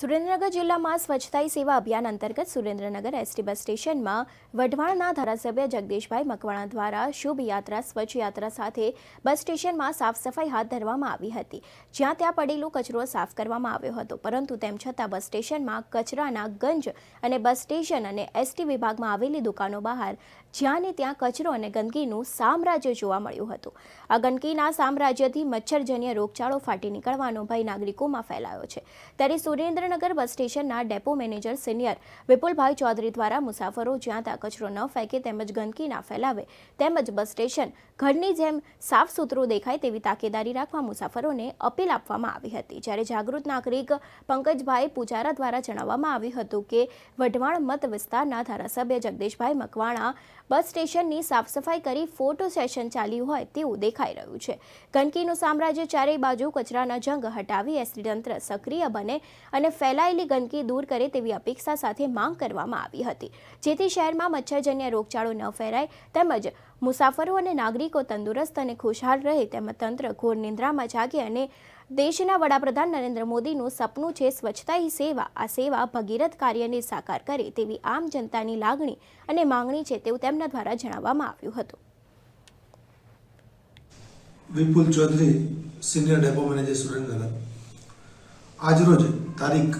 સુરેન્દ્રનગર જિલ્લામાં સ્વચ્છતા સેવા અભિયાન અંતર્ગત સુરેન્દ્રનગર એસટી બસ સ્ટેશનમાં વઢવાણના ધારાસભ્ય જગદીશભાઈ મકવાણા દ્વારા શુભ યાત્રા સ્વચ્છ યાત્રા સાથે બસ સ્ટેશનમાં સાફ સફાઈ હાથ ધરવામાં આવી હતી, જ્યાં ત્યાં પડેલો કચરો સાફ કરવામાં આવ્યો હતો, પરંતુ તેમ છતાં બસ સ્ટેશનમાં કચરાના ગંજ અને બસ સ્ટેશન અને એસટી વિભાગમાં આવેલી દુકાનો બહાર જ્યાં ને ત્યાં કચરો અને ગંદકીનું સામ્રાજ્ય જોવા મળ્યું હતું। આ ગંદકીના સામ્રાજ્યથી મચ્છરજન્ય રોગચાળો ફાટી નીકળવાનો ભય નાગરિકોમાં ફેલાયો છે। ત્યારે સુરેન્દ્રનગર બસ સ્ટેશનના ડેપો મેનેજર સિનિયર વિપુલભાઈ ચૌધરી દ્વારા મુસાફરો જ્યાં ત્યાં કચરો ન ફેંકે તેમજ ગંદકી ના ફેલાવે તેમજ બસ સ્ટેશન ઘરની જેમ સાફ સુથરું દેખાય તેવી તાકેદારી રાખવા મુસાફરોને અપીલ આપવામાં આવી હતી। જ્યારે જાગૃત નાગરિક પંકજભાઈ પૂજારા દ્વારા જણાવવામાં આવ્યું હતું કે વઢવાણ મત વિસ્તારના ધારાસભ્ય જગદીશભાઈ મકવાણા બસ સ્ટેશનની સાફ સફાઈ કરી ફોટો સેશન ચાલ્યું હોય તેવું દેખાઈ રહ્યું છે। ગંદકીનું સામ્રાજ્ય ચારેય બાજુ કચરાના જંગ હટાવી એસટી તંત્ર સક્રિય બને અને ફેલાયેલી ગંદકી દૂર કરે તેવી અપેક્ષા સાથે માંગ કરવામાં આવી હતી, જેથી શહેરમાં મચ્છરજન્ય રોગચાળો ન ફેલાય તેમજ મુસાફરો અને નાગરિકો તંદુરસ્ત અને ખુશહાલ રહે તેમજ તંત્ર ઘોર નિંદ્રામાં જાગે અને દેશના વડાપ્રધાન નરેન્દ્ર મોદીનું સપનું છે સ્વચ્છતા હી સેવા। આ સેવા ભગીરથ કાર્યને સાકાર કરે તેવી આમ જનતાની લાગણી અને માંગણી છે તેવું તેમના દ્વારા જણાવવામાં આવ્યું હતું। Vipul Chaudhari, senior depot manager Surendranagar. આજરોજ તારીખ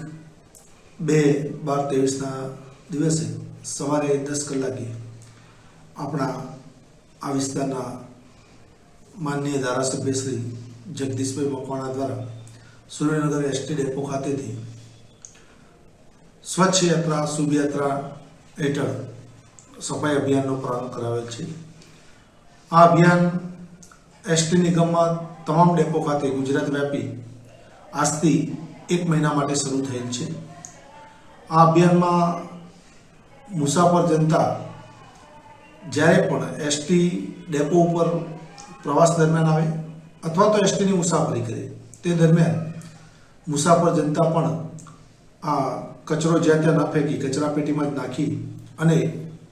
2/12/23ના દિવસે સવારે 10 કલાકે આપણા આ વિસ્તારના માનનીય ધારાસભ્ય શ્રી જગદીશભાઈ મકવાણા દ્વારા સુરેન્દ્રનગર એસટી ડેપો ખાતેથી સ્વચ્છ યાત્રા શુભ યાત્રા હેઠળ સફાઈ અભિયાનનો પ્રારંભ કરાવેલ છે। આ અભિયાન એસટી નિગમમાં તમામ ડેપો ખાતે ગુજરાત વ્યાપી આજથી 1 મહિના માટે શરૂ થયેલ છે। આ અભિયાનમાં મુસાફર જનતા જ્યારે પણ એસટી ડેપો ઉપર પ્રવાસ દરમિયાન આવે અથવા તો એસટીની મુસાફરી કરે તે દરમિયાન મુસાફર જનતા પણ આ કચરો જ્યાં ત્યાં ન ફેંકી કચરા પેટીમાં જ નાખી અને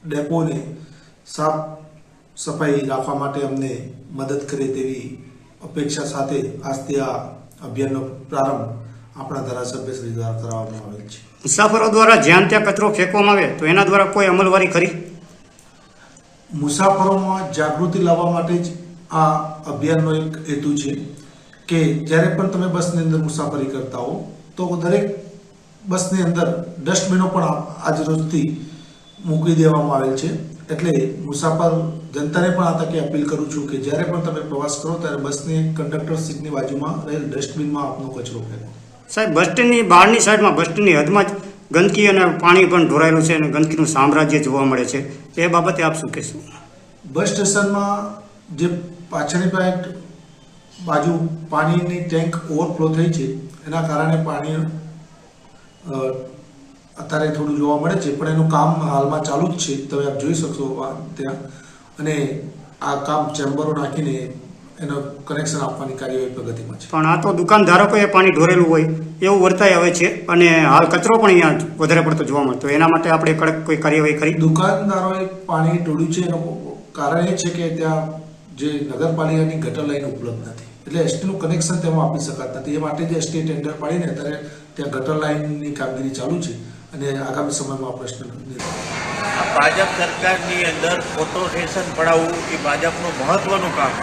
ડેપોને સાફ સફાઈ રાખવા માટે અમને મદદ કરે તેવી અપેક્ષા સાથે આજથી આ અભિયાનનો પ્રારંભ આપણા ધારાસભ્ય શ્રી દ્વારા કરવામાં આવેલ છે। મુસાફરો દ્વારા જ્યાં ત્યાં કચરો ફેંકવામાં આવે તો એના દ્વારા કોઈ અમલવારી ખરી? મુસાફરોમાં જાગૃતિ લાવવા માટે જ આ અભિયાનનો એક હેતુ છે કે જ્યારે પણ તમે બસની અંદર મુસાફરી કરતા હો તો દરેક બસની અંદર ડસ્ટબિનો પણ આજ રોજથી મૂકી દેવામાં આવેલ છે। એટલે મુસાફર જનતાને પણ આ તકે અપીલ કરું છું કે જ્યારે પણ તમે પ્રવાસ કરો ત્યારે બસની કંડક્ટર સીટની બાજુમાં રહેલ ડસ્ટબિનમાં આપનો કચરો ફેંકો। સાહેબ, બસ સ્ટેન્ડની બહારની સાઈડમાં બસ સ્ટેન્ડની હદમાં જ ગંદકી અને પાણી પણ ઢોરાયેલું છે અને ગંદકીનું સામ્રાજ્ય જોવા મળે છે, એ બાબતે આપ શું કહેશો? બસ સ્ટેશનમાં જે પાછળની બાજુ પાણીની ટેન્ક ઓવરફ્લો થઈ છે એના કારણે પાણી અત્યારે થોડું જોવા મળે છે, પણ એનું કામ હાલમાં ચાલુ જ છે, તમે આપ જોઈ શકશો ત્યાં। અને આ કામ ચેમ્બરો નાખીને એનો કનેક્શન આપવાની કાર્યવાહી પ્રગતિમાં છે। પણ આ તો દુકાનધારકોએ પાણી ઢોરેલું હોય એવું વર્તાય આવે છે અને હાલ કચરો પણ અહીંયા વધારે પડતો જોવા મળતો, એના માટે આપણે કડક કોઈ કાર્યવાહી કરી? દુકાનદારોએ પાણી ઢોળ્યું છે એનું કારણ એ છે કે ત્યાં જે નગરપાલિકાની ગટર લાઈન ઉપલબ્ધ નથી, એટલે એસટીનું કનેક્શન તેમાં આપી શકાતું નથી। એ માટે જે એસટી ટેન્ડર પાડીને અત્યારે ત્યાં ગટર લાઈનની કામગીરી ચાલુ છે અને આગામી સમયમાં આ પ્રશ્ન ભાજપ સરકારની અંદર ફોટો સ્ટેશન પડાવવું એ ભાજપનું મહત્વનું કામ।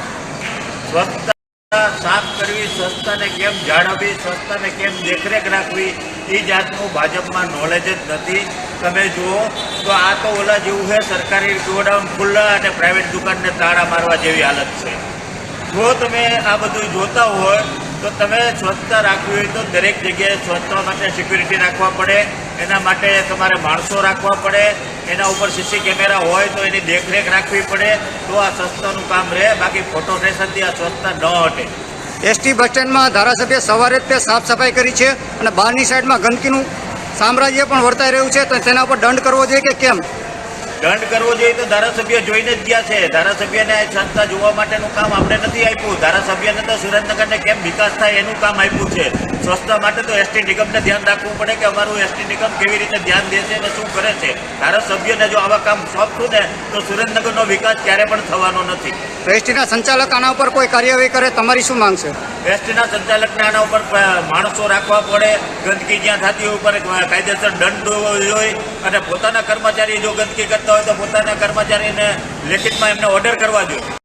સ્વચ્છતા સાફ કરવી, સ્વચ્છતાને કેમ જાળવવી, સ્વચ્છતાને કેમ દેખરેખ રાખવી એ જાતનું ભાજપમાં નોલેજ જ નથી। તમે જુઓ તો આ તો ઓલા જેવું છે, સરકારી ગોડાઉન ખુલ્લા અને પ્રાઇવેટ દુકાનને તાળા મારવા જેવી હાલત છે। જો તમે આ બધું જોતા હોય તો તમે સ્વચ્છતા રાખવી હોય તો દરેક જગ્યાએ સ્વચ્છતા માટે સિક્યુરિટી રાખવા પડે, એના માટે તમારે માણસો રાખવા પડે, એના ઉપર સીસી કેમેરા હોય તો એની દેખરેખ રાખવી પડે, તો આ સ્વચ્છતાનું કામ રહે, બાકી ફોટો સ્ટેશનથી આ સ્વચ્છતા ન હટે। એસટી બસ સ્ટેન્ડમાં ધારાસભ્ય સવારે જ સાફ સફાઈ કરી છે અને બહારની સાઈડમાં ગંદકીનું સામ્રાજ્ય પણ વર્તાઈ રહ્યું છે, તો તેના ઉપર દંડ કરવો જોઈએ કે કેમ? દંડ કરવો જોઈએ તો ધારાસભ્ય જોઈને જ ગયા છે. ધારાસભ્યને આ સંસ્થા જોવા માટેનું કામ આપણે નથી આપ્યું. ધારાસભ્યને તો સુરેન્દ્રનગરને કેમ વિકાસ થાય એનું કામ આપ્યું છે. સ્વચ્છતા માટે તો એસટી નિગમને ધ્યાન રાખવું પડે કે અમારું એસટી નિગમ કેવી રીતે ધ્યાન દે છે અને શું કરે છે. ધારાસભ્યને જો આવા કામ સોંપશું ને તો સુરેન્દ્રનગરનો વિકાસ ક્યારે પણ થવાનો નથી. તો એસટીના સંચાલક આના ઉપર કોઈ કાર્યવાહી કરે, તમારી શું માંગ છે? એસટીના સંચાલકને આના ઉપર માણસો રાખવા પડે, ગંદકી જ્યાં થતી હોય ઉપર કાયદેસર દંડ હોય અને પોતાના કર્મચારી જો ગંદકી કરતા હોય તો પોતાના કર્મચારીને લેખિતમાં એમને ઓર્ડર કરવા જોઈએ.